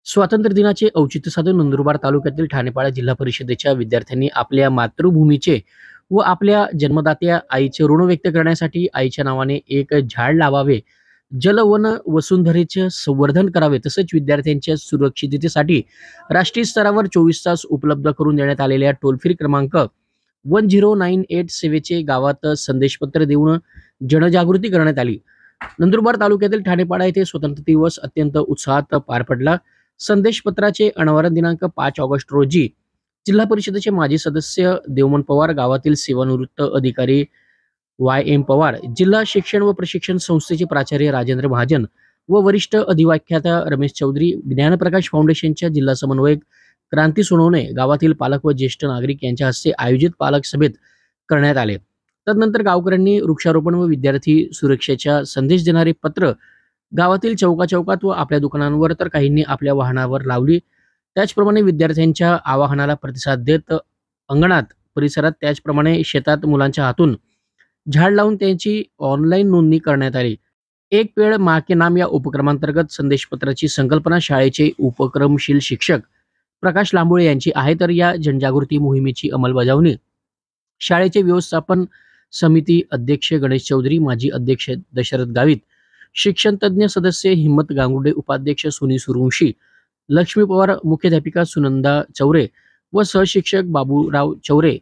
स्वातंत्र्य दिनाचे औचित्य साधून नंदुरबार तालुक्यातील ठाणेपाडा जिल्हा परिषदेच्या विद्यार्थ्यांनी आपल्या मातृभूमीचे व आपल्या जन्मदात्या आईचे ऋण व्यक्त करण्यासाठी आईच्या नावाने एक झाड लावावे, जल वन वसुंधरेचे संवर्धन करावे, तसेच विद्यार्थ्यांच्या सुरक्षिततेसाठी राष्ट्रीय स्तरावर 24 तास उपलब्ध करून देण्यात आलेल्या टोल फ्री क्रमांक 1098 सेवेचे गावात संदेशपत्र देऊन जनजागृती करण्यात आली। नंदुरबार तालुक्यातील ठाणेपाडा येथे स्वतंत्र दिवस अत्यंत उत्साहात पार पडला। संदेशपत्राचे अनावरण दिनांक 5 ऑगस्ट रोजी जिल्हा परिषदेचे माजी सदस्य देवमन पवार, गावातील सेवानिवृत्त अधिकारी YM पवार, जिल्हा शिक्षण व प्रशिक्षण संस्थेचे प्राचार्य राजेंद्र महाजन व वरिष्ठ अधिव्याख्याता रमेश चौधरी, ज्ञानप्रकाश फाउंडेशनच्या जिल्हा समन्वयक क्रांती सोनवणे, गावातील पालक व ज्येष्ठ नागरिक यांच्या हस्ते आयोजित पालक सभेत करण्यात आले। तदनंतर गावकऱ्यांनी वृक्षारोपण व विद्यार्थी सुरक्षेचा संदेश देणारे पत्र गावातील चौकात व आपल्या दुकानांवर तर काहींनी आपल्या वाहनावर लावली। त्याचप्रमाणे विद्यार्थ्यांच्या आवाहनाला प्रतिसाद देत अंगणात, परिसरात, त्याचप्रमाणे शेतात मुलांच्या हातून झाड लावून त्यांची ऑनलाईन नोंदणी करण्यात आली। एक पेड़ माँ के नाम या उपक्रमांतर्गत संदेशपत्राची संकल्पना शाळेचे उपक्रमशील शिक्षक प्रकाश लांबोळे यांची आहे, तर या जनजागृती मोहिमेची अंमलबजावणी शाळेचे व्यवस्थापन समिती अध्यक्ष गणेश चौधरी, माजी अध्यक्ष दशरथ गावित, शिक्षण तज्ञ सदस्य हिम्मत गांगुर्डे, उपाध्यक्ष सोनी सूर्यवंशी, लक्ष्मी पवार, मुख्याध्यापिका सुनंदा चौरे व सहशिक्षक बाबूराव चौरे,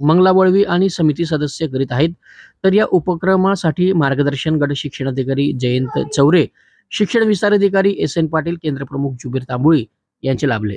मंगला वळवी आणि समिती सदस्य करीत आहेत। तर या उपक्रमासाठी मार्गदर्शन गट शिक्षणाधिकारी जयंत चौरे, शिक्षण विस्तार अधिकारी SN पाटील, केंद्र प्रमुख जुबेर तांबोळी यांचे लाभले।